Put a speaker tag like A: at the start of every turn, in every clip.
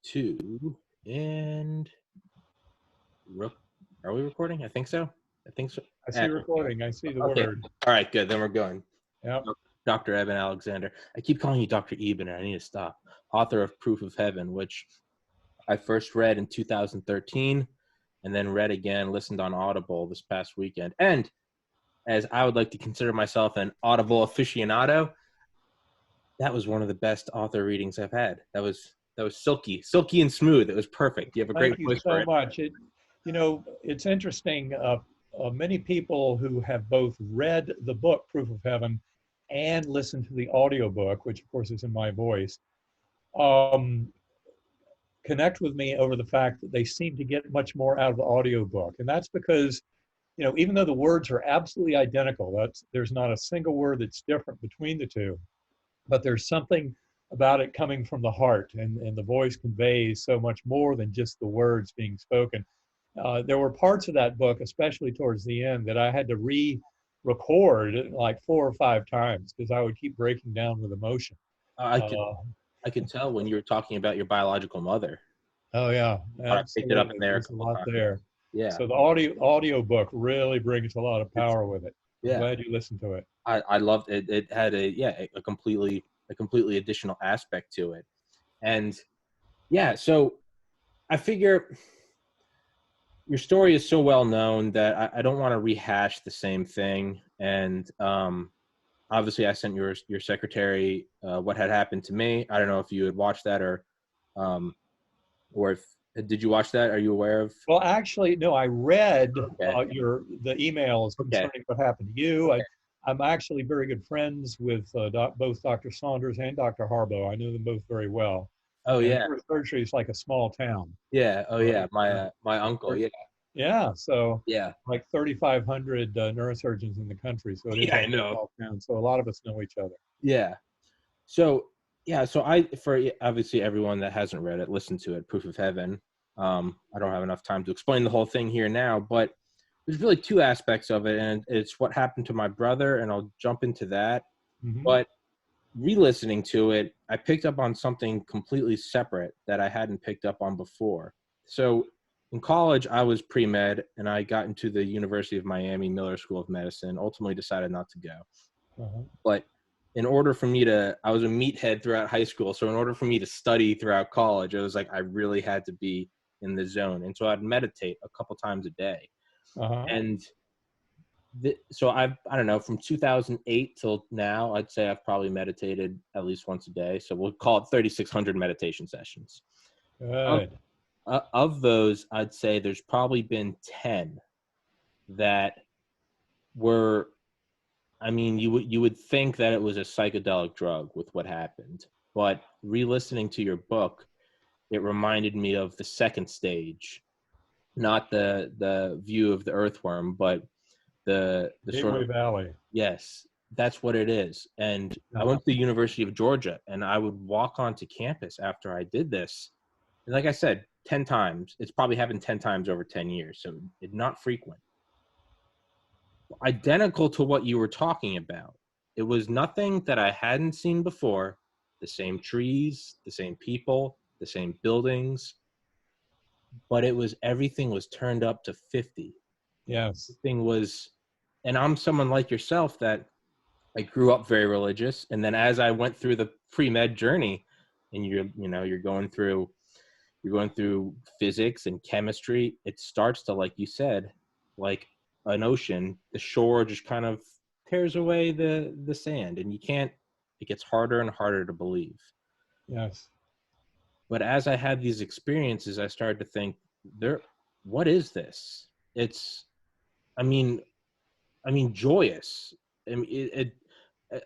A: Two, and are we recording? I think so. I think so.
B: I see recording. I see the
A: Okay.
B: word.
A: All right, good. Then we're going.
B: Yep.
A: Dr. Eben Alexander. I keep calling you Dr. Eben, and I need to stop. Author of Proof of Heaven, which I first read in 2013, and then read again, listened on Audible this past weekend. And as I would like to consider myself an Audible aficionado, that was one of the best author readings I've had. That was silky and smooth. It was perfect. You have a great voice for it.
B: Thank you so much. It's interesting. Many people who have both read the book, Proof of Heaven, and listened to the audiobook, which of course is in my voice, connect with me over the fact that they seem to get much more out of the audiobook. And that's because, even though the words are absolutely identical, there's not a single word that's different between the two, but there's something about it coming from the heart, and the voice conveys so much more than just the words being spoken. There were parts of that book, especially towards the end, that I had to re-record like 4 or 5 times because I would keep breaking down with emotion.
A: I could tell when you were talking about your biological mother.
B: Oh yeah,
A: I picked it up in there.
B: There's a lot there.
A: Yeah.
B: So the audio book really brings a lot of power with it.
A: Yeah.
B: I'm glad you listened to it.
A: I loved it. It had a completely additional aspect to it. And yeah, so I figure your story is so well known that I don't want to rehash the same thing. And obviously I sent your secretary what had happened to me. I don't know if you had watched that or if did you watch that? Are you aware of?
B: Well, actually, no. I read the emails concerning what happened to you.
A: Okay.
B: I'm actually very good friends with both Dr. Saunders and Dr. Harbaugh. I know them both very well.
A: Oh, and yeah.
B: Surgery is like a small town.
A: Yeah. Oh, yeah. My uncle. Yeah.
B: Yeah. So
A: yeah,
B: like 3,500 neurosurgeons in the country. So it is
A: I know.
B: Small town. So a lot of us know each other.
A: Yeah. So for obviously everyone that hasn't read it, listen to it, Proof of Heaven. I don't have enough time to explain the whole thing here now, but there's really 2 aspects of it, and it's what happened to my brother, and I'll jump into that. Mm-hmm. But re-listening to it, I picked up on something completely separate that I hadn't picked up on before. So in college, I was pre-med, and I got into the University of Miami Miller School of Medicine, ultimately decided not to go. Uh-huh. But in order for me I was a meathead throughout high school. So in order for me to study throughout college, it was like I really had to be in the zone. And so I'd meditate a couple times a day. Uh-huh. And so I don't know, from 2008 till now, I'd say I've probably meditated at least once a day. So we'll call it 3,600 meditation sessions.
B: Good.
A: Of those, I'd say there's probably been 10 that were, you would think that it was a psychedelic drug with what happened, but re-listening to your book, it reminded me of the second stage, not the view of the earthworm, but the
B: Gateway Valley.
A: Yes, that's what it is. And I went to the University of Georgia, and I would walk onto campus after I did this. And like I said, 10 times. It's probably happened 10 times over 10 years, so it's not frequent. Identical to what you were talking about. It was nothing that I hadn't seen before. The same trees, the same people, the same buildings, but everything was turned up to 50.
B: Yes.
A: Everything was, and I'm someone like yourself that I grew up very religious, and then as I went through the pre-med journey, and you're going through physics and chemistry, it starts to, like you said, like an ocean, the shore just kind of tears away the sand, and it gets harder and harder to believe.
B: Yes.
A: But as I had these experiences, I started to think, what is this? It's, joyous.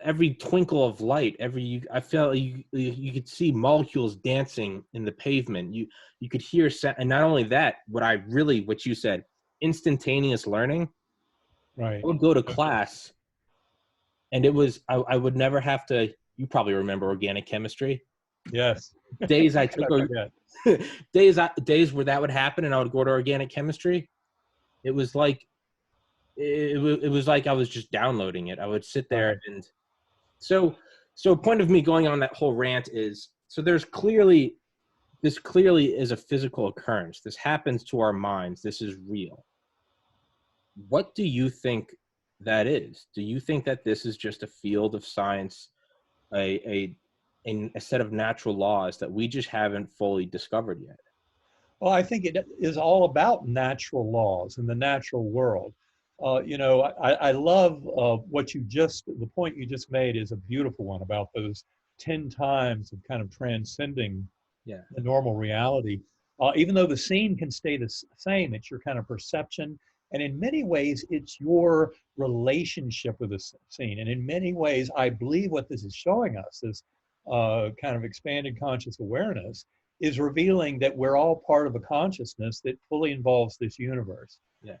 A: Every twinkle of light, I felt you could see molecules dancing in the pavement. You could hear, and not only that, what you said, instantaneous learning.
B: Right.
A: I would go to class, and it was, I would never have to, you probably remember organic chemistry.
B: Yes.
A: Days I took, days where that would happen, and I would go to organic chemistry. It was like, it was like I was just downloading it. I would sit there, and so point of me going on that whole rant is, so there's clearly this clearly is a physical occurrence. This happens to our minds. This is real. What do you think that is? Do you think that this is just a field of science, a, a set of natural laws that we just haven't fully discovered yet?
B: Well, I think it is all about natural laws and the natural world. I love the point you just made is a beautiful one about those 10 times of kind of transcending
A: Yeah.
B: the normal reality. Even though the scene can stay the same, it's your kind of perception. And in many ways, it's your relationship with the scene. And in many ways, I believe what this is showing us, this kind of expanded conscious awareness, is revealing that we're all part of a consciousness that fully involves this universe.
A: Yeah.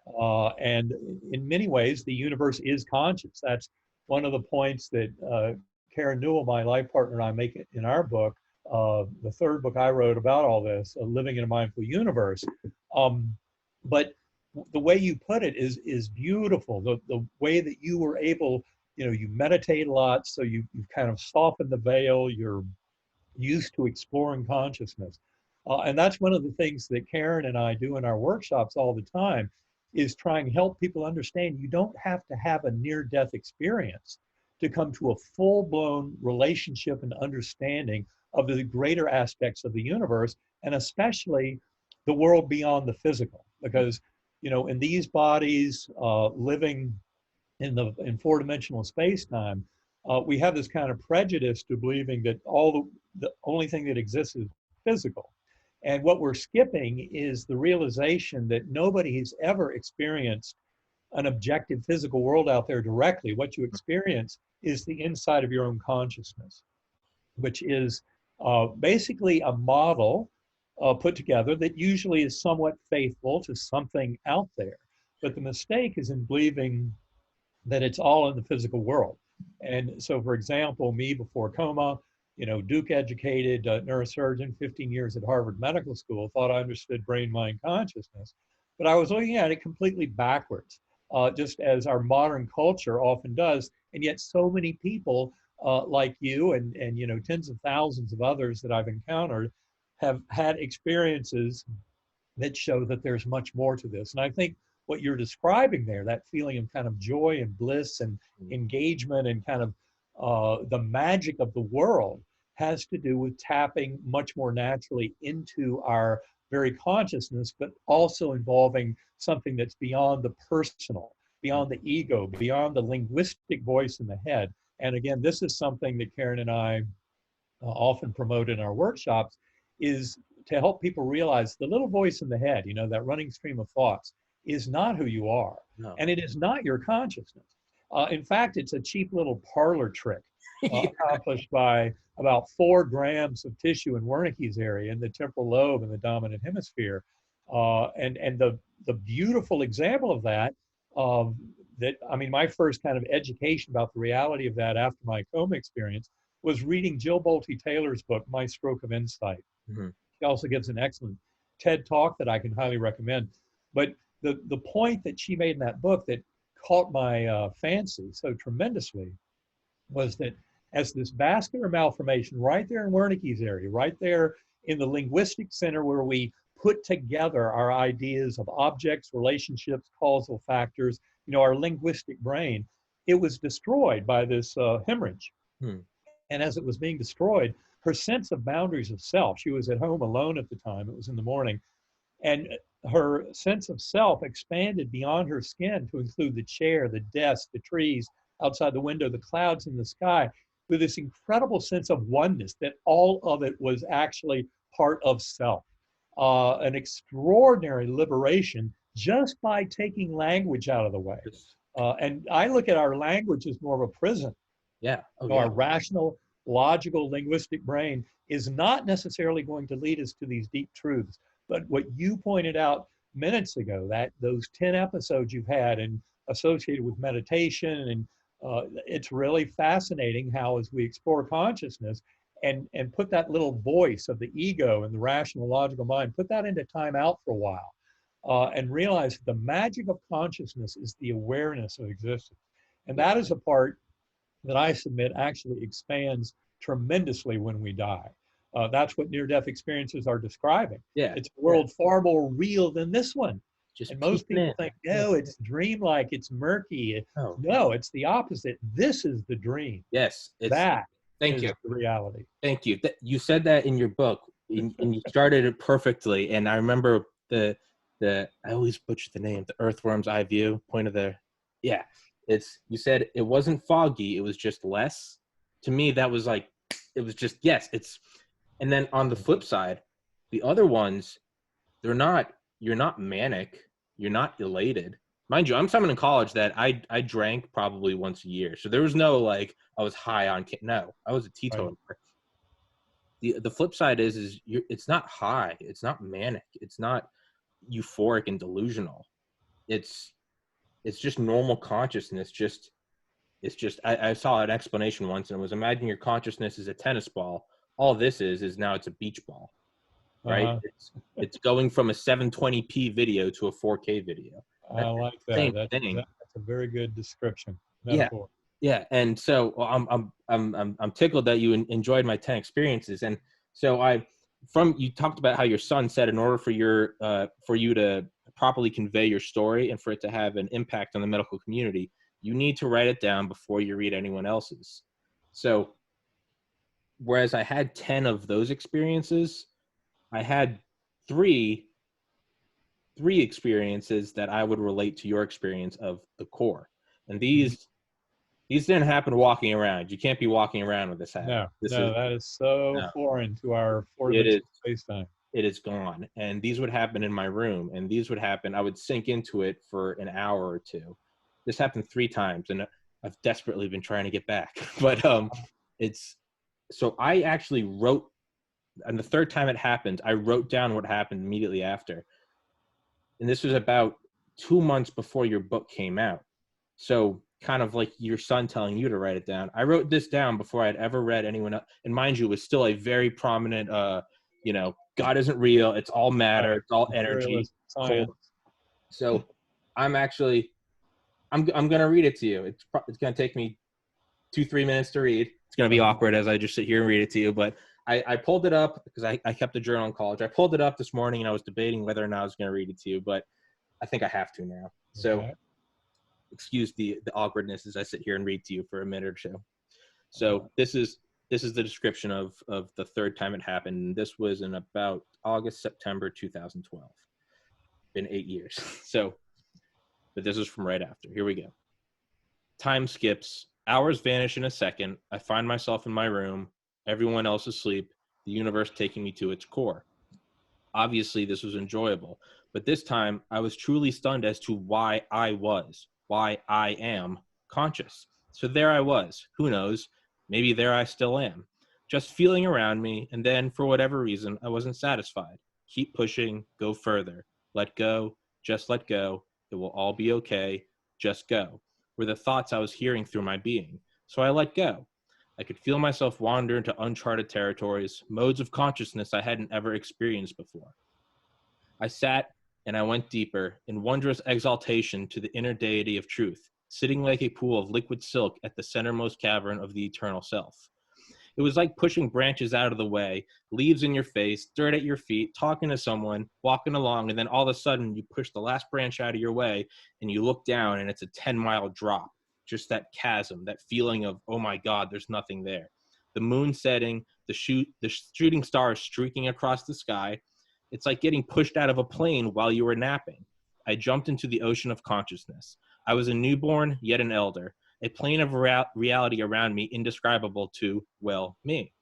B: And in many ways, the universe is conscious. That's one of the points that Karen Newell, my life partner, and I make it in our book, the third book I wrote about all this, Living in a Mindful Universe. But the way you put it is beautiful. The way that you were able, you meditate a lot, so you kind of soften the veil. You're used to exploring consciousness. And that's one of the things that Karen and I do in our workshops all the time, is try and help people understand you don't have to have a near-death experience to come to a full-blown relationship and understanding of the greater aspects of the universe, and especially the world beyond the physical. Because, in these bodies, living in four-dimensional space-time, we have this kind of prejudice to believing that the only thing that exists is physical. And what we're skipping is the realization that nobody has ever experienced an objective physical world out there directly. What you experience is the inside of your own consciousness, which is basically a model put together that usually is somewhat faithful to something out there. But the mistake is in believing that it's all in the physical world. And so, for example, me before coma, Duke educated neurosurgeon, 15 years at Harvard Medical School, thought I understood brain, mind, consciousness. But I was looking at it completely backwards, just as our modern culture often does. And yet so many people like you and tens of thousands of others that I've encountered have had experiences that show that there's much more to this. And I think what you're describing there, that feeling of kind of joy and bliss and engagement and kind of the magic of the world, has to do with tapping much more naturally into our very consciousness, but also involving something that's beyond the personal, beyond the ego, beyond the linguistic voice in the head. And again, this is something that Karen and I often promote in our workshops, is to help people realize the little voice in the head, that running stream of thoughts, is not who you are. No. And it is not your consciousness. In fact, it's a cheap little parlor trick accomplished by about 4 grams of tissue in Wernicke's area in the temporal lobe in the dominant hemisphere. And the beautiful example of that, my first kind of education about the reality of that after my coma experience was reading Jill Bolte Taylor's book, My Stroke of Insight. Mm-hmm. She also gives an excellent TED Talk that I can highly recommend. But the point that she made in that book that caught my fancy so tremendously was that as this vascular malformation right there in Wernicke's area, right there in the linguistic center where we put together our ideas of objects, relationships, causal factors, our linguistic brain, it was destroyed by this hemorrhage. And as it was being destroyed, her sense of boundaries of self, she was at home alone at the time, it was in the morning, and her sense of self expanded beyond her skin to include the chair, the desk, the trees outside the window, the clouds in the sky, with this incredible sense of oneness, that all of it was actually part of self. An extraordinary liberation just by taking language out of the way. And I look at our language as more of a prison.
A: Yeah.
B: Our rational, logical, linguistic brain is not necessarily going to lead us to these deep truths. But what you pointed out minutes ago, that those 10 episodes you've had and associated with meditation, and it's really fascinating how, as we explore consciousness and put that little voice of the ego and the rational, logical mind, put that into time out for a while, and realize the magic of consciousness is the awareness of existence. And that is a part that I submit actually expands tremendously when we die. That's what near-death experiences are describing.
A: Yeah.
B: It's a world far more real than this one.
A: Just
B: And most
A: peeking
B: people
A: in.
B: think, no, it's dreamlike, it's murky.
A: Oh,
B: No, it's the opposite. This is the dream.
A: yes.
B: That
A: Thank
B: is
A: you.
B: the reality.
A: Thank you. You said that in your book, and you started it perfectly. And I remember I always butcher the name, the earthworm's eye view, point of the, yeah. You said it wasn't foggy, it was just less. To me, that was like, it was just, yes, and then on the flip side, the other ones, you're not manic, you're not elated. Mind you, I'm someone in college that I drank probably once a year. So there was no like, I was high on, no, I was a teetotaler. Right. The flip side is it's not high, it's not manic, it's not euphoric and delusional. It's just normal consciousness. I saw an explanation once, and it was, imagine your consciousness is a tennis ball. All this is now it's a beach ball, right? It's going from a 720p video to a 4K video.
B: I like that.
A: Same
B: That's
A: thing.
B: a very good description.
A: Metaphor. Yeah. And so I'm tickled that you enjoyed my 10 experiences. And so you talked about how your son said, in order for you to properly convey your story and for it to have an impact on the medical community, you need to write it down before you read anyone else's. So whereas I had 10 of those experiences, I had three experiences that I would relate to your experience of the Corps. And these didn't happen walking around. You can't be walking around with this hat.
B: That is so foreign to our four-dimensional space-time.
A: It is gone. And these would happen in my room, and these would happen, I would sink into it for an hour or two. This happened 3 times, and I've desperately been trying to get back. But so I actually wrote, and the 3rd time it happened, I wrote down what happened immediately after. And this was about 2 months before your book came out. So kind of like your son telling you to write it down. I wrote this down before I'd ever read anyone else. And mind you, it was still a very prominent, God isn't real. It's all matter. It's all energy.
B: Science.
A: So I'm going to read it to you. It's going to take me 2-3 minutes to read. It's going to be awkward as I just sit here and read it to you. But I pulled it up because I kept a journal in college. I pulled it up this morning and I was debating whether or not I was going to read it to you, but I think I have to now. So excuse the awkwardness as I sit here and read to you for a minute or so. So this is the description of the 3rd time it happened. This was in about August, September 2012. Been 8 years. But this is from right after. Here we go. Time skips. Hours vanish in a second. I find myself in my room. Everyone else asleep. The universe taking me to its core. Obviously, this was enjoyable. But this time, I was truly stunned as to why I am conscious. So there I was. Who knows? Maybe there I still am. Just feeling around me, and then, for whatever reason, I wasn't satisfied. Keep pushing, go further. Let go, just let go. It will all be okay. Just go. Were the thoughts I was hearing through my being. So I let go. I could feel myself wander into uncharted territories, modes of consciousness I hadn't ever experienced before. I sat and I went deeper in wondrous exaltation to the inner deity of truth, sitting like a pool of liquid silk at the centermost cavern of the eternal self. It was like pushing branches out of the way, leaves in your face, dirt at your feet, talking to someone, walking along, and then all of a sudden you push the last branch out of your way and you look down and it's a 10-mile drop. Just that chasm, that feeling of, oh my God, there's nothing there. The moon setting, the shooting stars streaking across the sky. It's like getting pushed out of a plane while you were napping. I jumped into the ocean of consciousness. I was a newborn, yet an elder, a plane of reality around me indescribable to, well, me.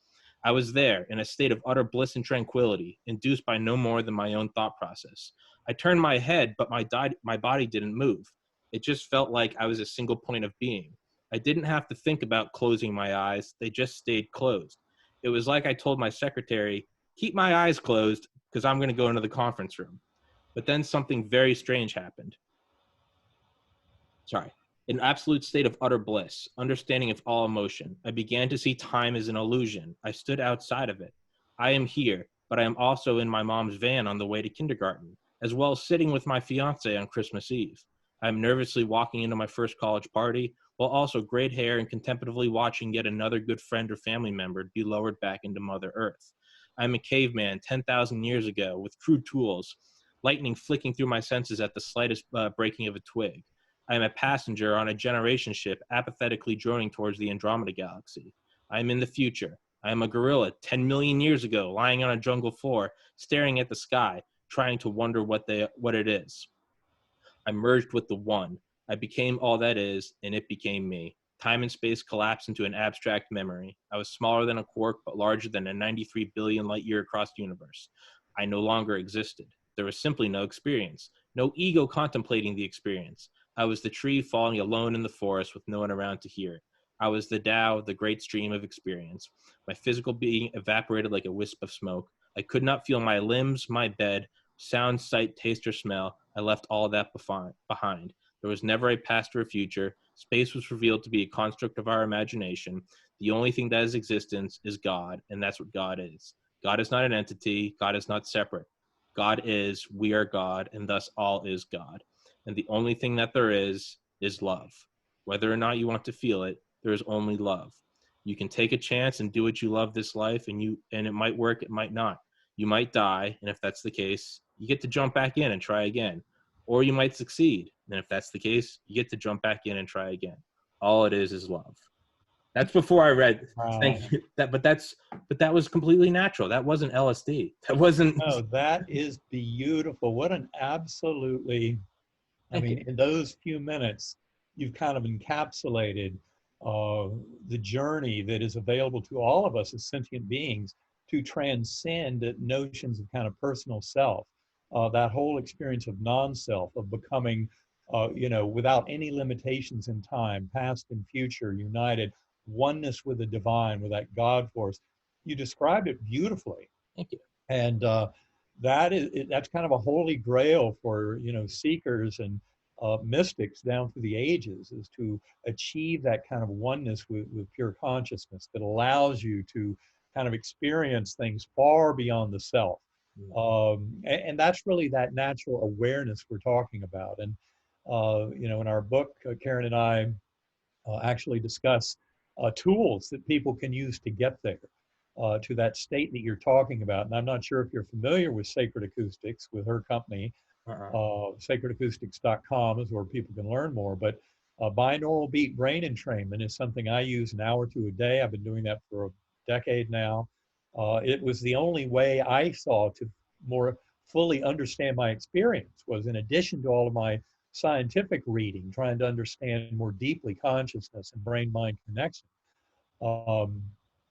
A: I was there in a state of utter bliss and tranquility, induced by no more than my own thought process. I turned my head, but my body didn't move. It just felt like I was a single point of being. I didn't have to think about closing my eyes. They just stayed closed. It was like I told my secretary, keep my eyes closed because I'm going to go into the conference room. But then something very strange happened. An absolute state of utter bliss, understanding of all emotion. I began to see time as an illusion. I stood outside of it. I am here, but I am also in my mom's van on the way to kindergarten, as well as sitting with my fiance on Christmas Eve. I am nervously walking into my first college party, while also great hair and contemplatively watching yet another good friend or family member be lowered back into Mother Earth. I'm a caveman 10,000 years ago with crude tools, lightning flicking through my senses at the slightest breaking of a twig. I am a passenger on a generation ship apathetically droning towards the Andromeda Galaxy. I am in the future. I am a gorilla 10 million years ago, lying on a jungle floor, staring at the sky, trying to wonder what it is. I merged with the one. I became all that is, and it became me. Time and space collapsed into an abstract memory. I was smaller than a quark, but larger than a 93 billion light year across the universe. I no longer existed. There was simply no experience, no ego contemplating the experience. I was the tree falling alone in the forest with no one around to hear it. I was the Tao, the great stream of experience. My physical being evaporated like a wisp of smoke. I could not feel my limbs, my bed, sound, sight, taste, or smell. I left all that behind. There was never a past or a future. Space was revealed to be a construct of our imagination. The only thing that has existence is God, and that's what God is. God is not an entity. God is not separate. God is, we are God, and thus all is God. And the only thing that there is love. Whether or not you want to feel it, there is only love. You can take a chance and do what you love this life, and it might work, it might not. You might die, and if that's the case, you get to jump back in and try again. Or you might succeed, and if that's the case, you get to jump back in and try again. All it is love. That's before I read.
B: Wow.
A: Thank you. But that was completely natural. That wasn't LSD. That wasn't.
B: No, that is beautiful. What an absolutely, I
A: Thank you.
B: mean, in those few minutes, you've kind of encapsulated the journey that is available to all of us as sentient beings to transcend notions of kind of personal self. That whole experience of non-self, of becoming, without any limitations in time, past and future, united, oneness with the divine, with that God force. You described it beautifully.
A: Thank you.
B: And that's kind of a holy grail for seekers and mystics down through the ages, is to achieve that kind of oneness with pure consciousness that allows you to kind of experience things far beyond the self. And that's really that natural awareness we're talking about. And in our book, Karen and I actually discuss tools that people can use to get there. To that state that you're talking about. And I'm not sure if you're familiar with Sacred Acoustics, with her company. Sacredacoustics.com is where people can learn more. But binaural beat brain entrainment is something I use an hour to a day. I've been doing that for a decade now. It was the only way I saw to more fully understand my experience, was in addition to all of my scientific reading, trying to understand more deeply consciousness and brain-mind connection.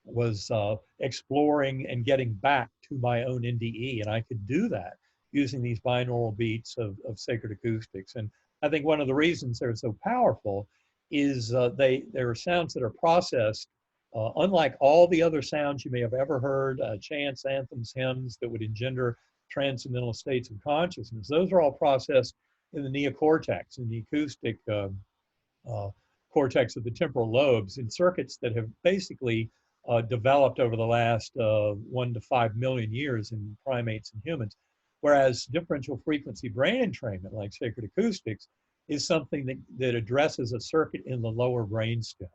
B: Was exploring and getting back to my own NDE. And I could do that using these binaural beats of Sacred Acoustics. And I think one of the reasons they're so powerful is they are sounds that are processed, unlike all the other sounds you may have ever heard, chants, anthems, hymns that would engender transcendental states of consciousness. Those are all processed in the neocortex, in the acoustic cortex of the temporal lobes, in circuits that have basically developed over the last 1 to 5 million years in primates and humans. Whereas differential frequency brain entrainment, like Sacred Acoustics, is something that addresses a circuit in the lower brainstem,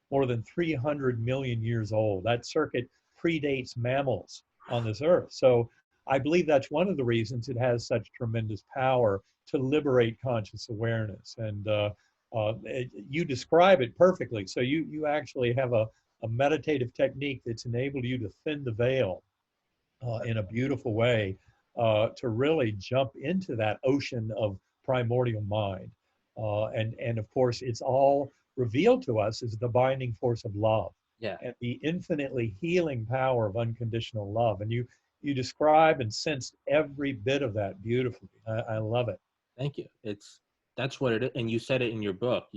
B: more than 300 million years old. That circuit predates mammals on this earth. So I believe that's one of the reasons it has such tremendous power to liberate conscious awareness. And you describe it perfectly. So you actually have a meditative technique that's enabled you to thin the veil in a beautiful way, to really jump into that ocean of primordial mind. And of course, it's all revealed to us as the binding force of love.
A: Yeah.
B: And the infinitely healing power of unconditional love. And you describe and sense every bit of that beautifully. I love it.
A: Thank you. That's what it is. And you said it in your book,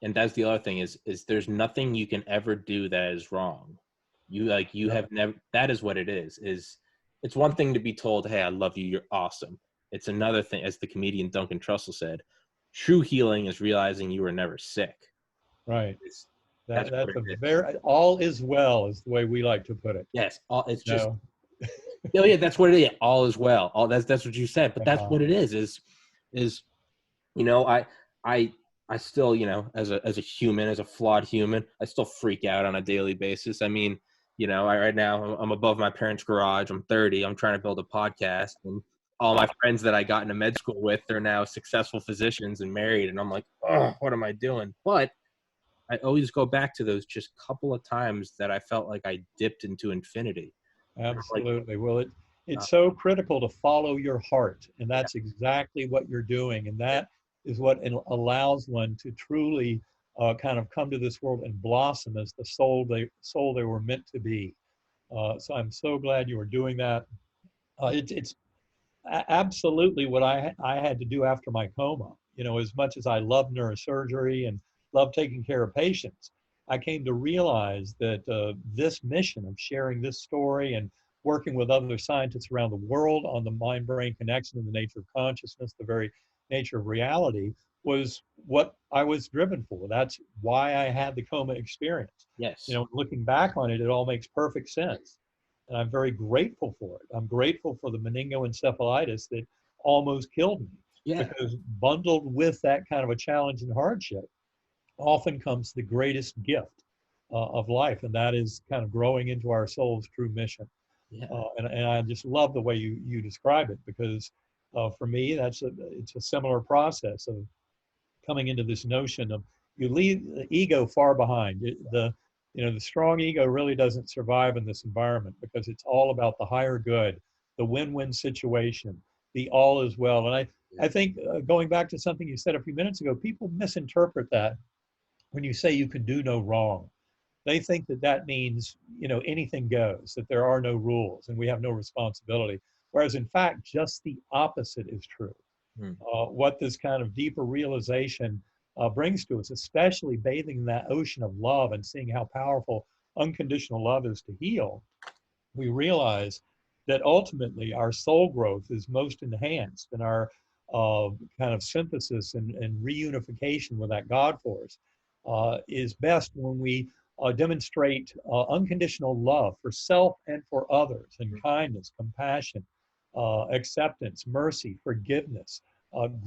A: and that's the other thing is there's nothing you can ever do that is wrong. You have never, that is what it is it's one thing to be told, hey, I love you, you're awesome. It's another thing, as the comedian Duncan Trussell said, true healing is realizing you were never sick.
B: Right.
A: That's
B: a very, all is well is the way we like to put it.
A: Yes. It's just, yeah, that's what it is. All is well. That's what you said, but that's what it is, I still, as a human, as a flawed human, I still freak out on a daily basis. I mean, You know, right now I'm above my parents' garage. I'm 30. I'm trying to build a podcast, and all my friends that I got into med school with, they're now successful physicians and married. And I'm like, oh, what am I doing? But I always go back to those just couple of times that I felt like I dipped into infinity. Like,
B: Absolutely. Well, it's so critical to follow your heart, and that's exactly what you're doing. And that is what allows one to truly kind of come to this world and blossom as the soul they were meant to be. So I'm so glad you were doing that. It's absolutely what I had to do after my coma. You know, as much as I love neurosurgery and love taking care of patients, I came to realize that this mission of sharing this story and working with other scientists around the world on the mind-brain connection and the nature of consciousness, the very nature of reality, was what I was driven for. That's why I had the coma experience. You
A: yes.
B: know, looking back on it, it all makes perfect sense. And I'm very grateful for it. I'm grateful for the meningoencephalitis that almost killed me,
A: Yeah.
B: because bundled with that kind of a challenge and hardship often comes the greatest gift of life, and that is kind of growing into our soul's true mission.
A: Yeah.
B: And I just love the way you describe it, because for me, it's a similar process of coming into this notion of you leave the ego far behind. The strong ego really doesn't survive in this environment, because it's all about the higher good, the win-win situation, the all is well. And I think going back to something you said a few minutes ago, people misinterpret that when you say you can do no wrong. They think that that means, anything goes, that there are no rules and we have no responsibility. Whereas in fact, just the opposite is true.
A: Hmm.
B: What this kind of deeper realization brings to us, especially bathing in that ocean of love and seeing how powerful unconditional love is to heal, we realize that ultimately our soul growth is most enhanced, and our kind of synthesis and reunification with that God force is best when we demonstrate unconditional love for self and for others, and kindness, compassion, acceptance, mercy, forgiveness,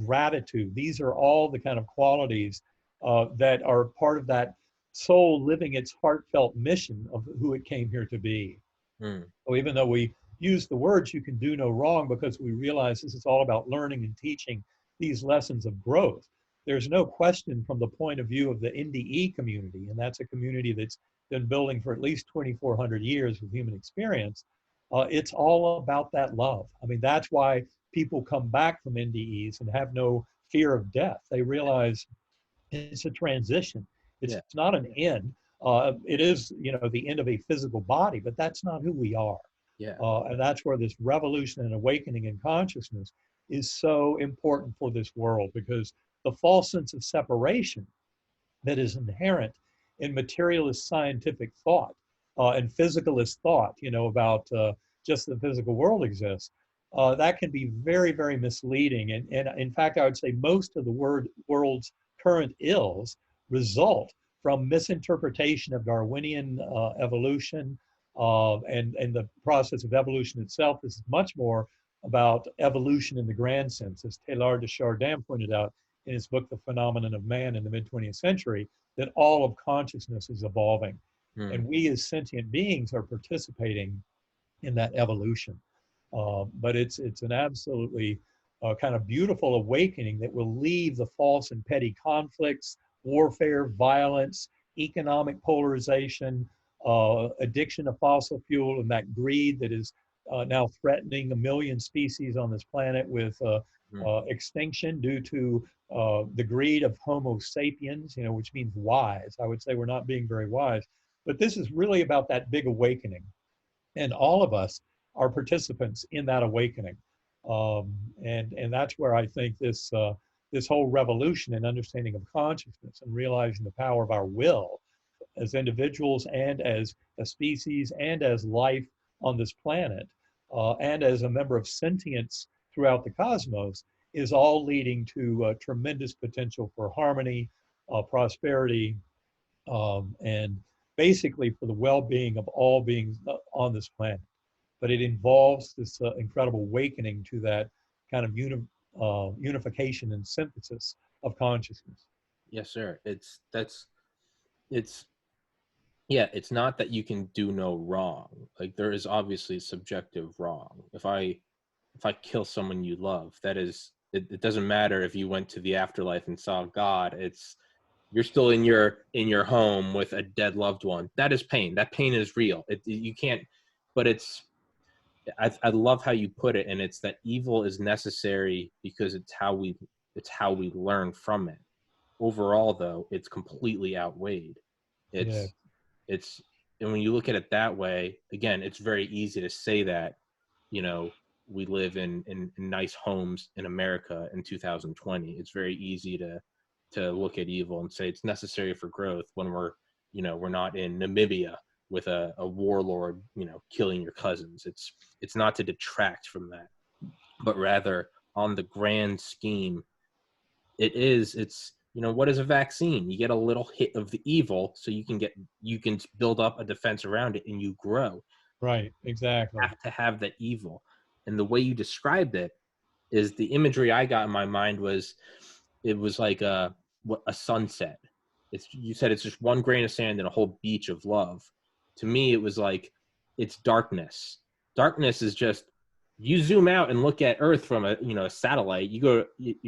B: gratitude. These are all the kind of qualities that are part of that soul living its heartfelt mission of who it came here to be.
A: Hmm.
B: So even though we use the words "you can do no wrong," because we realize this is all about learning and teaching these lessons of growth, there's no question from the point of view of the NDE community, and that's a community that's been building for at least 2,400 years with human experience. It's all about that love. I mean, that's why people come back from NDEs and have no fear of death. They realize it's a transition. It's
A: Yeah.
B: not an end. It is, the end of a physical body, but that's not who we are.
A: Yeah.
B: And that's where this revolution and awakening in consciousness is so important for this world, because the false sense of separation that is inherent in materialist scientific thought and physicalist thought, about just the physical world exists, that can be very, very misleading. And in fact, I would say most of the world's current ills result from misinterpretation of Darwinian evolution and the process of evolution itself. This is much more about evolution in the grand sense, as Teilhard de Chardin pointed out in his book, The Phenomenon of Man in the mid-20th century, that all of consciousness is evolving.
A: Hmm.
B: And we as sentient beings are participating in that evolution. But it's an absolutely kind of beautiful awakening that will leave the false and petty conflicts, warfare, violence, economic polarization, addiction to fossil fuel, and that greed that is now threatening 1 million species on this planet with
A: Hmm.
B: extinction due to the greed of Homo sapiens, which means wise. I would say we're not being very wise. But this is really about that big awakening. And all of us are participants in that awakening. And that's where I think this whole revolution in understanding of consciousness and realizing the power of our will as individuals and as a species and as life on this planet and as a member of sentience throughout the cosmos is all leading to tremendous potential for harmony, prosperity, and basically for the well-being of all beings on this planet. But it involves this incredible awakening to that kind of unification and synthesis of consciousness.
A: Yes, sir. It's yeah, it's not that you can do no wrong. Like, there is obviously subjective wrong. If I kill someone you love, that is, it doesn't matter if you went to the afterlife and saw God. It's, you're still in your home with a dead loved one. That is pain. That pain is real. You can't, but it's, I love how you put it, and it's that evil is necessary because it's how we learn from it. Overall, though, it's completely outweighed.
B: Yeah,
A: It's and when you look at it that way, again, it's very easy to say that, you know, we live in nice homes in America in 2020. It's very easy to look at evil and say it's necessary for growth when we're not in Namibia with a warlord, killing your cousins. It's not to detract from that, but rather on the grand scheme, it's what is a vaccine? You get a little hit of the evil so you can build up a defense around it, and you grow.
B: right, exactly.
A: Have to have that evil. And the way you described it is, the imagery I got in my mind was, it was like a sunset. You said it's just one grain of sand and a whole beach of love. To me, it was like, it's darkness. Darkness is just, you zoom out and look at Earth from a satellite. You're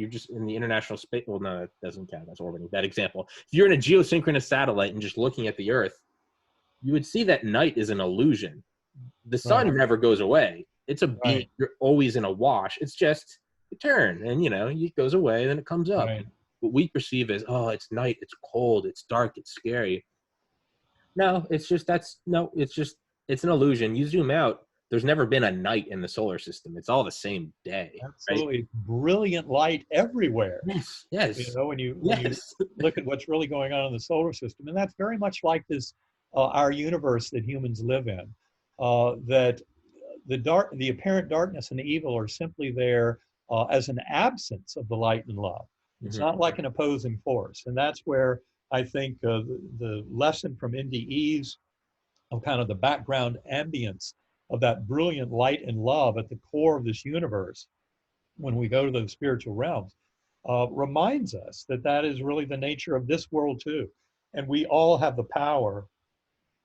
A: just in the international space. Well, no, that doesn't count. That's orbiting. Bad example. If you're in a geosynchronous satellite and just looking at the Earth, you would see that night is an illusion. The
B: Right,
A: sun never goes away. It's a beam.
B: right,
A: You're always in a wash. It's just a turn, and it goes away, then it comes up.
B: right.
A: What we perceive as, oh, it's night, it's cold, it's dark, it's scary. No, it's an illusion. You zoom out, there's never been a night in the solar system. It's all the same day, right?
B: Absolutely brilliant light everywhere.
A: Yes, yes,
B: When you
A: yes.
B: look at what's really going on in the solar system, and that's very much like this, our universe that humans live in. That the apparent darkness and evil are simply there as an absence of the light and love. It's
A: Mhm.
B: not like an opposing force, and that's where I think the lesson from NDE's of kind of the background ambience of that brilliant light and love at the core of this universe when we go to those spiritual realms reminds us that that is really the nature of this world too. And we all have the power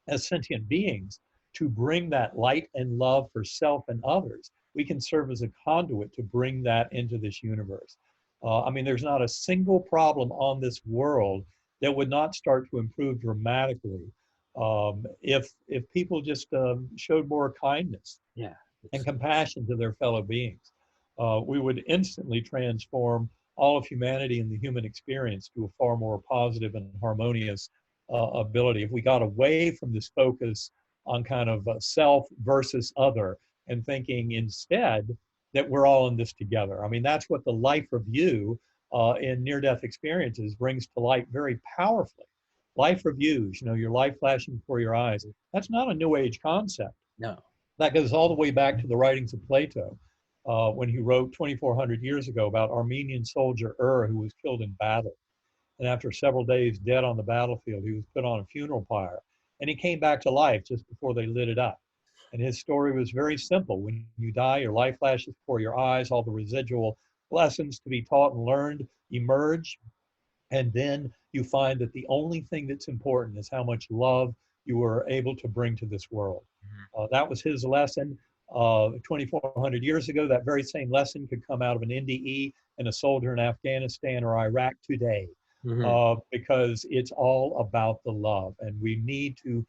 B: as sentient beings to bring that light and love for self and others. We can serve as a conduit to bring that into this universe. I mean, there's not a single problem on this world that would not start to improve dramatically if people just showed more kindness
A: Yeah,
B: and
A: it's
B: compassion to their fellow beings. We would instantly transform all of humanity and the human experience to a far more positive and harmonious ability. If we got away from this focus on kind of self versus other and thinking instead that we're all in this together. I mean, that's what the life review in near-death experiences brings to light very powerfully. Life reviews, your life flashing before your eyes. That's not a new age concept.
A: no.
B: That goes all the way back to the writings of Plato, when he wrote 2,400 years ago about Armenian soldier who was killed in battle. And after several days dead on the battlefield, he was put on a funeral pyre. And he came back to life just before they lit it up. And his story was very simple. When you die, your life flashes before your eyes, all the residual lessons to be taught and learned emerge. And then you find that the only thing that's important is how much love you were able to bring to this world. That was his lesson 2,400 years ago. That very same lesson could come out of an NDE and a soldier in Afghanistan or Iraq today,
A: Hmm.
B: because it's all about the love. And we need to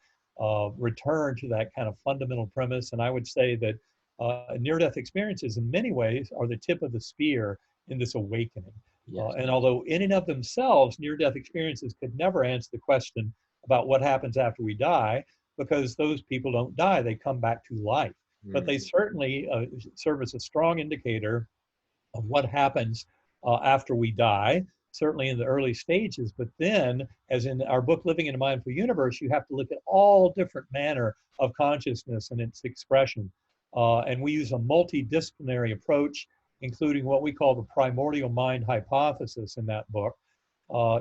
B: return to that kind of fundamental premise. And I would say that near-death experiences in many ways are the tip of the spear in this awakening.
A: Yes.
B: And although in and of themselves, near-death experiences could never answer the question about what happens after we die, because those people don't die, they come back to life. But
A: Mm.
B: they certainly serve as a strong indicator of what happens after we die, certainly in the early stages. But then, as in our book, Living in a Mindful Universe, you have to look at all different manner of consciousness and its expression. And we use a multidisciplinary approach, including what we call the primordial mind hypothesis in that book,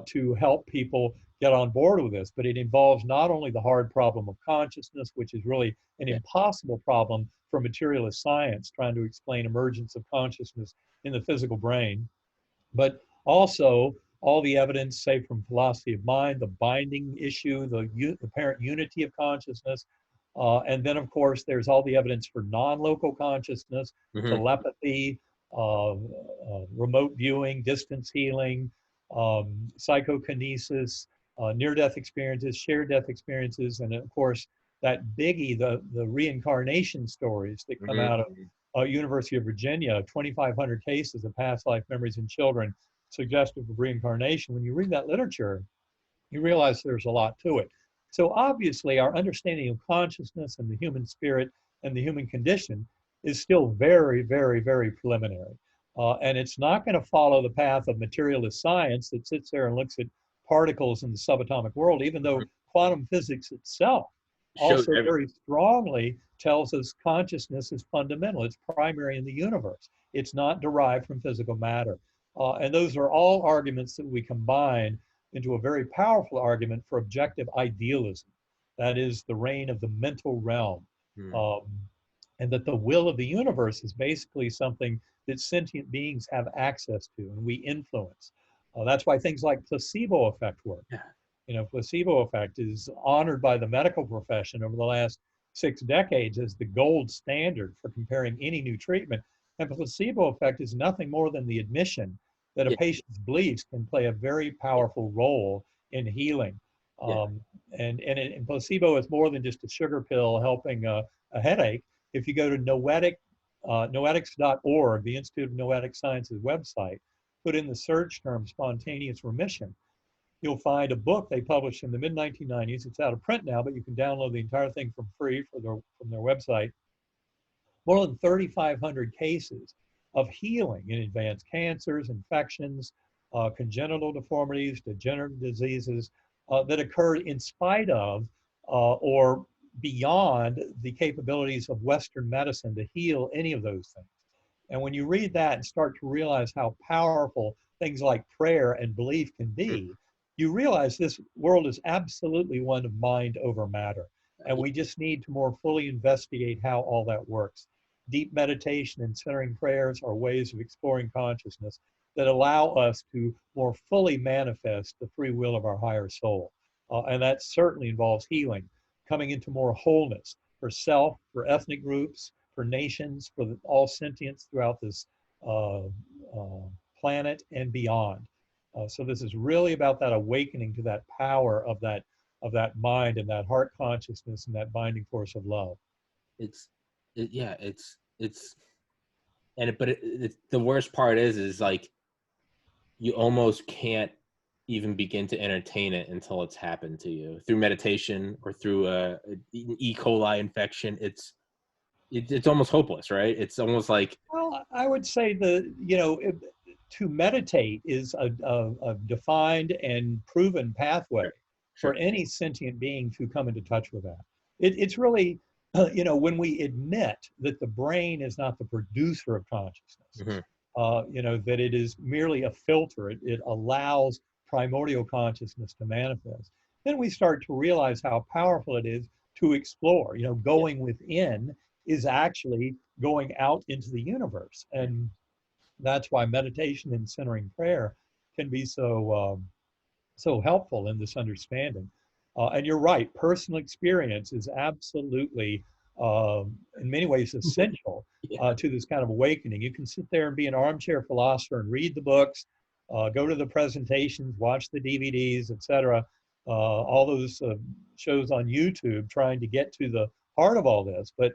B: to help people get on board with this. But it involves not only the hard problem of consciousness, which is really an
A: Yeah.
B: impossible problem for materialist science, trying to explain emergence of consciousness in the physical brain, but also all the evidence, say from philosophy of mind, the binding issue, the apparent unity of consciousness. And then, of course, there's all the evidence for non-local consciousness,
A: Hmm.
B: telepathy, remote viewing, distance healing, psychokinesis, near-death experiences, shared death experiences, and of course, that biggie, the reincarnation stories that come out of University of Virginia, 2,500 cases of past life memories in children suggestive of reincarnation. When you read that literature, you realize there's a lot to it. So obviously, our understanding of consciousness and the human spirit and the human condition is still very, very, very preliminary. And it's not going to follow the path of materialist science that sits there and looks at particles in the subatomic world, even though quantum physics itself
A: Shows
B: also
A: every.
B: very strongly tells us consciousness is fundamental. It's primary in the universe. It's not derived from physical matter. And those are all arguments that we combine into a very powerful argument for objective idealism. That is the reign of the mental realm.
A: Hmm.
B: Um, and that the will of the universe is basically something that sentient beings have access to and we influence. That's why things like placebo effect work.
A: Yeah.
B: You know, placebo effect is honored by the medical profession over the last 6 decades as the gold standard for comparing any new treatment. And placebo effect is nothing more than the admission that a
A: Yeah.
B: patient's beliefs can play a very powerful role in healing.
A: Yeah.
B: Um, and placebo is more than just a sugar pill helping a headache. If you go to noetics.org, the Institute of Noetic Sciences website, put in the search term spontaneous remission, you'll find a book they published in the mid 1990s. It's out of print now, but you can download the entire thing for free from their website. More than 3,500 cases of healing in advanced cancers, infections, congenital deformities, degenerative diseases that occurred in spite of or beyond the capabilities of Western medicine to heal any of those things. And when you read that and start to realize how powerful things like prayer and belief can be, you realize this world is absolutely one of mind over matter. And we just need to more fully investigate how all that works. Deep meditation and centering prayers are ways of exploring consciousness that allow us to more fully manifest the free will of our higher soul. And that certainly involves healing, coming into more wholeness for self, for ethnic groups, for nations, for all sentience throughout this uh, planet and beyond. So this is really about that awakening to that power of that mind and that heart consciousness and that binding force of love.
A: It's yeah, it's and it, but the worst part is like you almost can't even begin to entertain it until it's happened to you through meditation or through an E. coli infection. It's almost hopeless, right? It's almost like
B: Well, I would say to meditate is a defined and proven pathway
A: sure,
B: for
A: sure.
B: any sentient being to come into touch with that. It's really, when we admit that the brain is not the producer of consciousness,
A: Hmm.
B: that it is merely a filter, it allows primordial consciousness to manifest, then we start to realize how powerful it is to explore.
A: Yeah,
B: Going within is actually going out into the universe. And that's why meditation and centering prayer can be so helpful in this understanding. And you're right, personal experience is absolutely, in many ways, essential
A: yeah,
B: to this kind of awakening. You can sit there and be an armchair philosopher and read the books, go to the presentations, watch the DVDs, etc. All those shows on YouTube trying to get to the heart of all this. But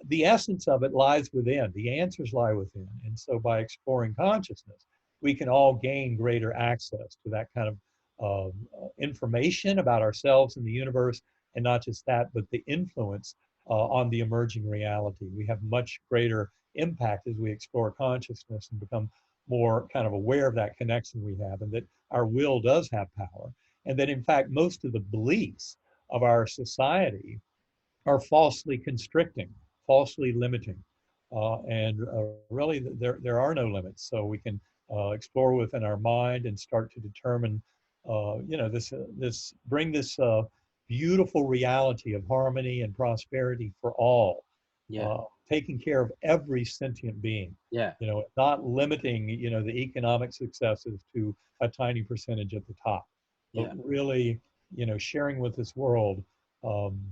B: the essence of it lies within, the answers lie within. And so by exploring consciousness, we can all gain greater access to that kind of information about ourselves and the universe, and not just that, but the influence on the emerging reality. We have much greater impact as we explore consciousness and become more kind of aware of that connection we have, and that our will does have power, and that in fact most of the beliefs of our society are falsely constricting, falsely limiting. And really, there are no limits. So we can explore within our mind and start to determine, bring this beautiful reality of harmony and prosperity for all.
A: yeah.
B: taking care of every sentient being,
A: Yeah.
B: not limiting, the economic successes to a tiny percentage at the top, but
A: Yeah.
B: really, sharing with this world um,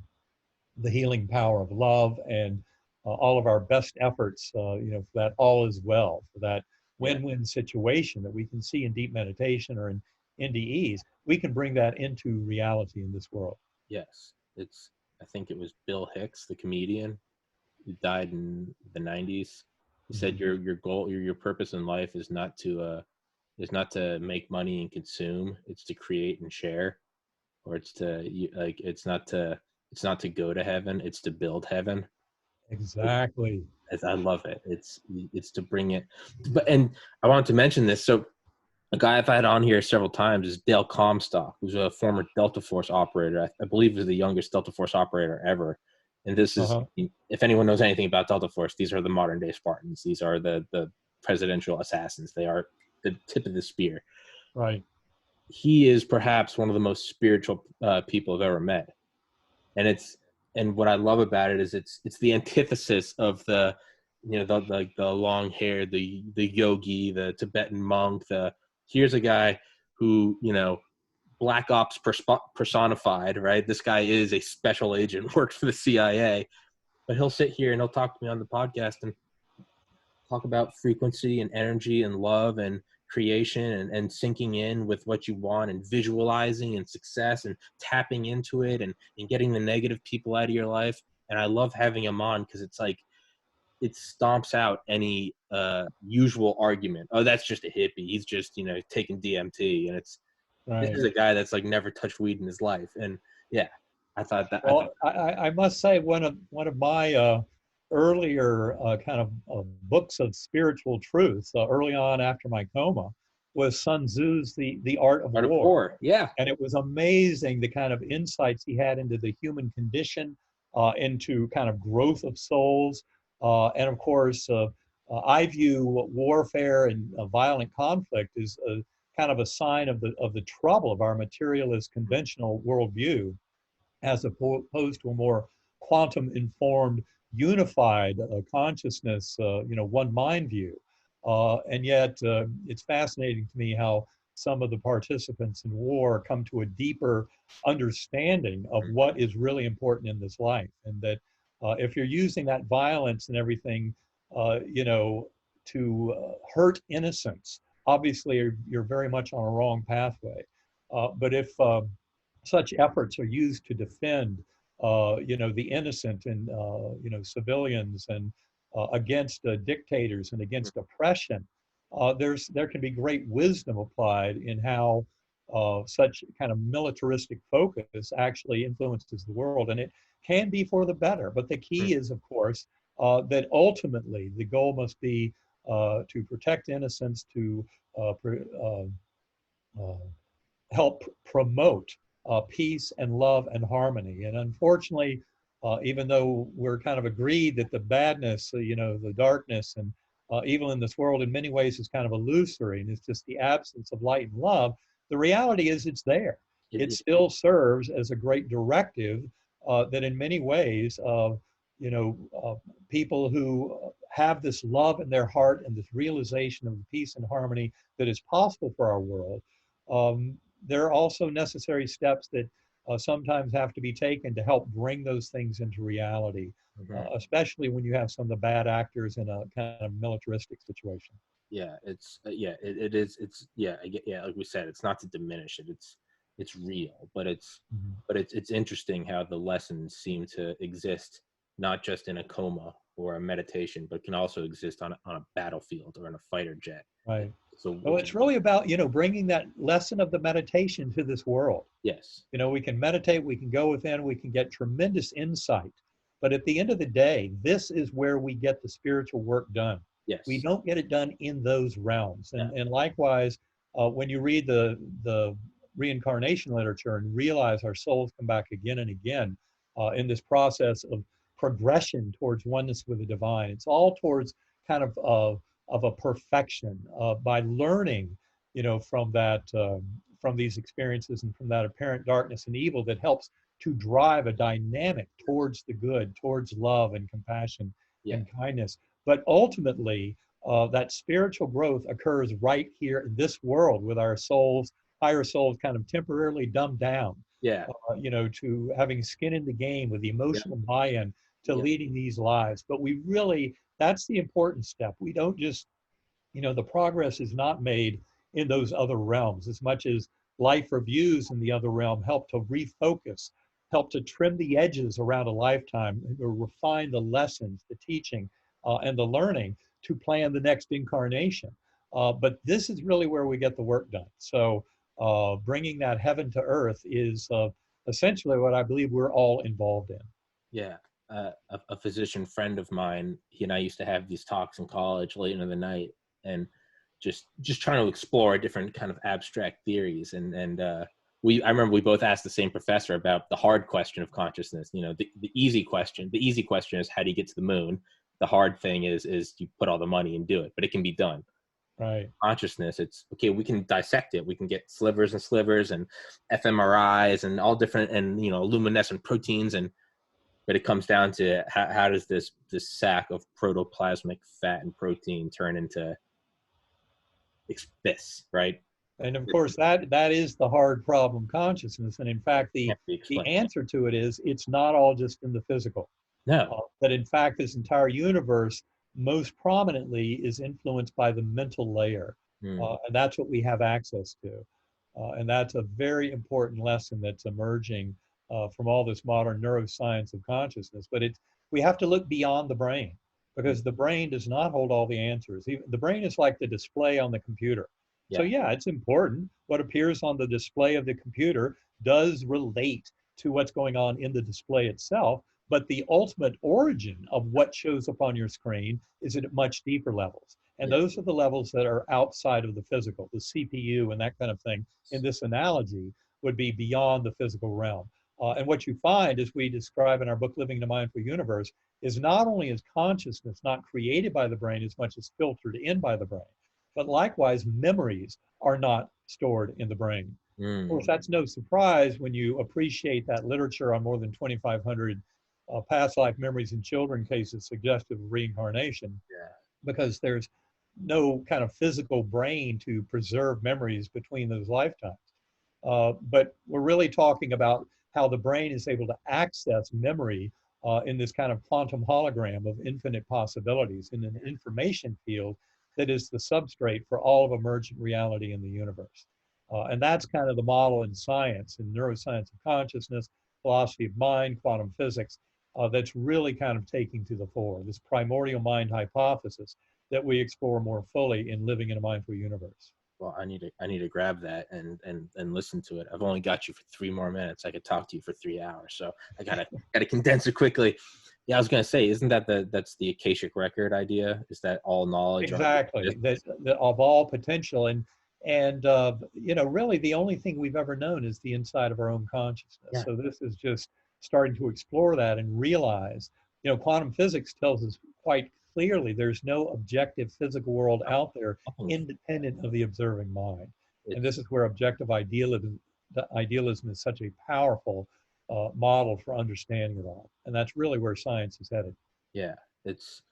B: the healing power of love and all of our best efforts, for that all is well, for that
A: Yeah.
B: win-win situation that we can see in deep meditation or in NDEs, we can bring that into reality in this world.
A: Yes. I think it was Bill Hicks, the comedian, who died in the 90s. He said
B: Mhm.
A: your goal, your purpose in life is not to make money and consume. It's to create and share, or it's not to go to heaven. It's to build heaven.
B: Exactly.
A: I love it. It's to bring it. And I wanted to mention this. So a guy I've had on here several times is Dale Comstock, who's a former Delta Force operator. I believe is the youngest Delta Force operator ever. And this is,
B: Uh-huh.
A: if anyone knows anything about Delta Force, these are the modern day Spartans. These are the presidential assassins. They are the tip of the spear.
B: Right.
A: He is perhaps one of the most spiritual people I've ever met. And what I love about it is it's the antithesis of the long hair, the yogi, the Tibetan monk. Here's a guy who black ops personified, right? This guy is a special agent, works for the CIA, but he'll sit here and he'll talk to me on the podcast and talk about frequency and energy and love and creation and sinking in with what you want and visualizing and success and tapping into it and getting the negative people out of your life. And I love having him on because it's like it stomps out any usual argument. Oh, that's just a hippie. He's just, taking DMT. And this
B: Right.
A: is a guy that's like never touched weed in his life. And yeah, I thought
B: Well, I must say one of my earlier kind of books of spiritual truth early on after my coma was Sun Tzu's The Art of
A: Art of
B: War.
A: War. Yeah.
B: And it was amazing the kind of insights he had into the human condition, into kind of growth of souls. And of course, I view warfare and violent conflict as a kind of a sign of the trouble of our materialist conventional worldview, as opposed to a more quantum informed, unified consciousness, one mind view. And yet, it's fascinating to me how some of the participants in war come to a deeper understanding of what is really important in this life. And that if you're using that violence and everything, to hurt innocence, obviously you're very much on a wrong pathway. But if such efforts are used to defend, the innocent and, civilians and against dictators and against oppression. There can be great wisdom applied in how such kind of militaristic focus actually influences the world, and it can be for the better. But the key is, of course, that ultimately the goal must be to protect innocence, to uh, help promote peace and love and harmony. And unfortunately, even though we're kind of agreed that the badness, the darkness and evil in this world in many ways is kind of illusory and it's just the absence of light and love, the reality is it's there. It still serves as a great directive that in many ways, people who have this love in their heart and this realization of the peace and harmony that is possible for our world, there are also necessary steps that sometimes have to be taken to help bring those things into reality, especially when you have some of the bad actors in a kind of militaristic situation.
A: Yeah, it is. It's yeah, like we said, it's not to diminish it. It's real, but
B: Mhm.
A: it's interesting how the lessons seem to exist not just in a coma or a meditation, but can also exist on a battlefield or in a fighter jet.
B: Right.
A: So
B: Well, it's really about, bringing that lesson of the meditation to this world.
A: yes,
B: We can meditate, we can go within, we can get tremendous insight. But at the end of the day, this is where we get the spiritual work done. We
A: yes,
B: don't get it done in those realms.
A: yeah,
B: And likewise, when you read the reincarnation literature and realize our souls come back again and again in this process of progression towards oneness with the divine, it's all towards kind of a perfection by learning, from that. From these experiences and from that apparent darkness and evil that helps to drive a dynamic towards the good, towards love and compassion
A: Yeah.
B: and kindness. But ultimately, that spiritual growth occurs right here in this world with our souls, higher souls kind of temporarily dumbed down,
A: Yeah.
B: to having skin in the game with the
A: Yeah.
B: emotional buy-in to
A: Yeah.
B: leading these lives. But we really, that's the important step. We don't just, the progress is not made in those other realms as much as life reviews in the other realm help to refocus, help to trim the edges around a lifetime, and to refine the lessons, the teaching, and the learning to plan the next incarnation. But this is really where we get the work done. So bringing that heaven to earth is essentially what I believe we're all involved in.
A: Yeah. A physician friend of mine, he and I used to have these talks in college late into the night, and just trying to explore different kind of abstract theories. I remember we both asked the same professor about the hard question of consciousness. The easy question. The easy question is, how do you get to the moon? The hard thing is you put all the money and do it, but it can be done.
B: Right.
A: Consciousness, it's okay. We can dissect it. We can get slivers and slivers and fMRIs and all different, and luminescent proteins, but it comes down to how does this sack of protoplasmic fat and protein turn into this, right?
B: And of
A: It
B: course, that is the hard problem, consciousness. And in fact, the
A: can't be
B: the
A: explained.
B: answer to it is it's not all just in the physical.
A: No.
B: That in fact, this entire universe most prominently is influenced by the mental layer,
A: Mm.
B: and that's what we have access to. And that's a very important lesson that's emerging from all this modern neuroscience of consciousness. But we have to look beyond the brain, because the brain does not hold all the answers. The brain is like the display on the computer. So
A: Yeah.
B: yeah, it's important. What appears on the display of the computer does relate to what's going on in the display itself, but the ultimate origin of what shows up on your screen is at much deeper levels. And
A: Yeah.
B: those are the levels that are outside of the physical, the CPU and that kind of thing. In this analogy, would be beyond the physical realm. And what you find, as we describe in our book, Living in a Mindful Universe, is not only is consciousness not created by the brain as much as filtered in by the brain, but likewise, memories are not stored in the brain. Of course,
A: Mm.
B: that's no surprise when you appreciate that literature on more than 2,500 past life memories in children cases suggestive of reincarnation,
A: Yeah.
B: because there's no kind of physical brain to preserve memories between those lifetimes. But we're really talking about how the brain is able to access memory in this kind of quantum hologram of infinite possibilities in an information field that is the substrate for all of emergent reality in the universe. And that's kind of the model in science, in neuroscience of consciousness, philosophy of mind, quantum physics, that's really kind of taking to the fore, this primordial mind hypothesis that we explore more fully in Living in a Mindful Universe.
A: Well, I need to grab that and listen to it. I've only got you for 3 more minutes. I could talk to you for 3 hours, so I gotta condense it quickly. Yeah, I was gonna say, isn't that's the Akashic record idea? Is that all knowledge?
B: Exactly, that of all potential, and really the only thing we've ever known is the inside of our own consciousness.
A: Yeah.
B: So this is just starting to explore that and realize, quantum physics tells us quite clearly there's no objective physical world out there independent of the observing mind. And this is where objective idealism is such a powerful model for understanding it all. And that's really where science is headed.
A: Yeah, it's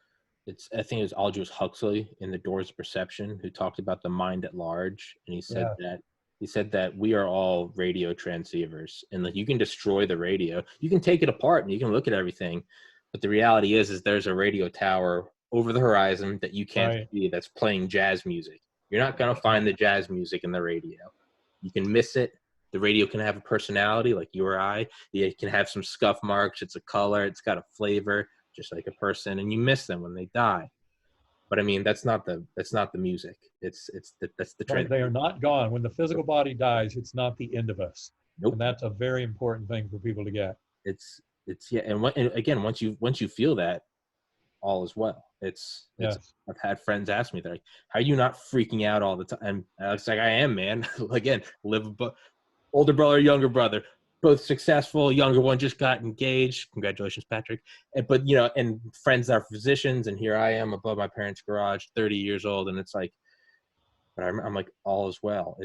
A: I think it was Aldous Huxley in The Doors of Perception who talked about the mind at large, and
B: Yeah.
A: he said that we are all radio transceivers, and like you can destroy the radio, you can take it apart and you can look at everything, but the reality is there's a radio tower over the horizon that you can't
B: Right.
A: see that's playing jazz music. You're not going to find the jazz music in the radio. You can miss it. The radio can have a personality like you or I. It can have some scuff marks. It's a color. It's got a flavor, just like a person, and you miss them when they die. But I mean, that's not the music. That's the
B: Right.
A: trend.
B: They are not gone. When the physical body dies, it's not the end of us.
A: Nope.
B: And that's a very important thing for people to get.
A: It's yeah. And again, once you feel that, all is well.
B: Yes.
A: I've had friends ask me, they're like, how are you not freaking out all the time? And I was like, I am, man. Again, older brother, younger brother, both successful. Younger one just got engaged. Congratulations, Patrick. But and friends that are physicians, and here I am above my parents' garage, 30 years old, and it's like, but I'm like, all is well.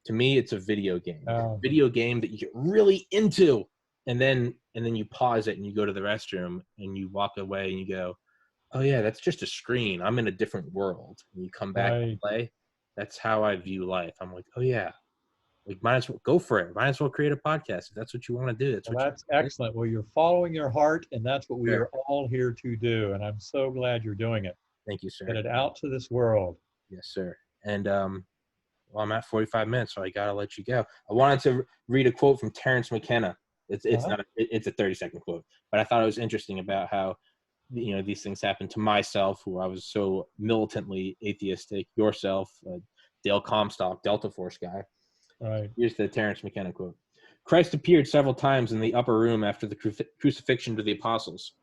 A: To me, it's a video game. Video game that you get really into, and then you pause it and you go to the restroom and you walk away and you go, oh yeah, that's just a screen. I'm in a different world. And you come back and
B: Right.
A: play. That's how I view life. I'm like, oh yeah, like might as well go for it. Might as well create a podcast if that's what you want to do. That's
B: Well,
A: what
B: that's
A: you
B: excellent. Well, you're following your heart, and that's what we
A: sure.
B: are all here to do. And I'm so glad you're doing it.
A: Thank you,
B: Get
A: sir.
B: it out to this world.
A: Yes, sir. And well, I'm at 45 minutes, so I gotta let you go. I wanted to read a quote from Terrence McKenna. It's
B: Uh-huh.
A: not it's a 30-second quote, but I thought it was interesting about how these things happen to myself, who I was so militantly atheistic. Yourself, Dale Comstock, Delta Force guy.
B: Right.
A: Here's the Terrence McKenna quote: Christ appeared several times in the upper room after the crucifixion to the apostles.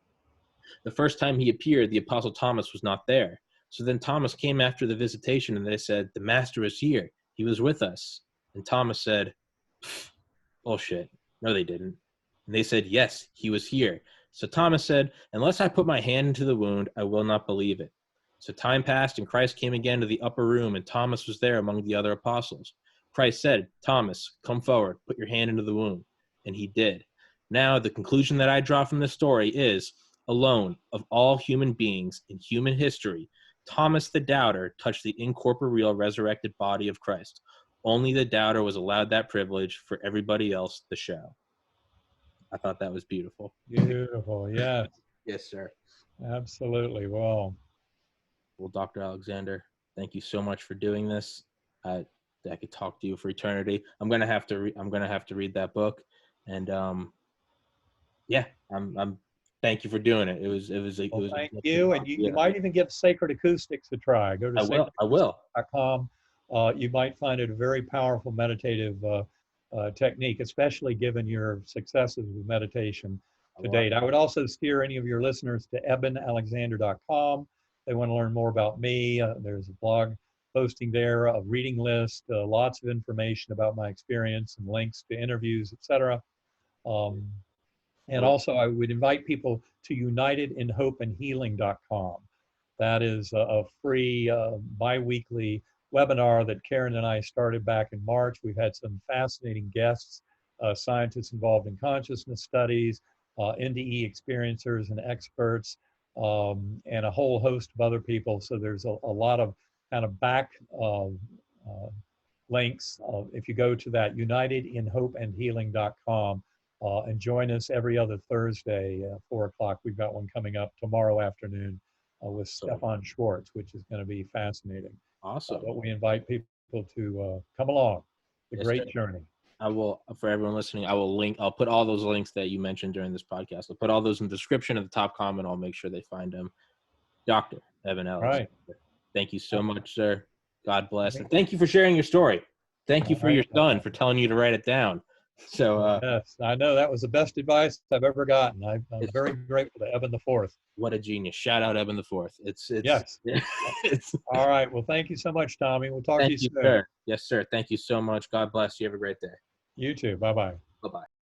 A: The first time he appeared, the apostle Thomas was not there. So then Thomas came after the visitation, and they said, the master is here. He was with us. And Thomas said, bullshit. No, they didn't. And they said, yes, he was here. So Thomas said, unless I put my hand into the wound, I will not believe it. So time passed, and Christ came again to the upper room, and Thomas was there among the other apostles. Christ said, Thomas, come forward, put your hand into the wound. And he did. Now, the conclusion that I draw from this story is, alone of all human beings in human history, Thomas the doubter touched the incorporeal resurrected body of Christ. Only the doubter was allowed that privilege, for everybody else, the show. I thought that was beautiful.
B: Beautiful. Yes,
A: Yes, sir.
B: absolutely. Well,
A: Well, Dr. Alexander, thank you so much for doing this. I could talk to you for eternity. I'm gonna have to read that book, and yeah, I'm. Thank you for doing it. It was
B: well, thank you. And you might even give Sacred Acoustics a try. Go to
A: I will.
B: sacredacoustics.com. You might find it a very powerful meditative technique, especially given your successes with meditation to date. I would also steer any of your listeners to ebenalexander.com. They want to learn more about me. There's a blog posting there, a reading list, lots of information about my experience and links to interviews, etc. And also, I would invite people to unitedinhopeandhealing.com. That is a free bi-weekly webinar that Karen and I started back in March. We've had some fascinating guests, scientists involved in consciousness studies, NDE experiencers and experts, and a whole host of other people. So there's a lot of kind of back links. If you go to that, unitedinhopeandhealing.com, and join us every other Thursday, 4 o'clock. We've got one coming up tomorrow afternoon with Stefan Schwartz, which is going to be fascinating.
A: Awesome.
B: But we invite people to come along. It's a great journey.
A: I will, for everyone listening, I'll put all those links that you mentioned during this podcast. I'll put all those in the description at the top comment. I'll make sure they find them. Dr. Eben Ellis.
B: Right.
A: Thank you so much, sir. God bless. And thank you for sharing your story. Thank you for your son for telling you to write it down. So
B: yes, I know that was the best advice I've ever gotten. I'm very grateful to Eben the Fourth.
A: What a genius! Shout out Eben the Fourth. It's
B: yes.
A: It's
B: all right. Well, thank you so much, Tommy. We'll talk to you soon.
A: Sir. Yes, sir. Thank you so much. God bless you. Have a great day.
B: You too. Bye bye.
A: Bye bye.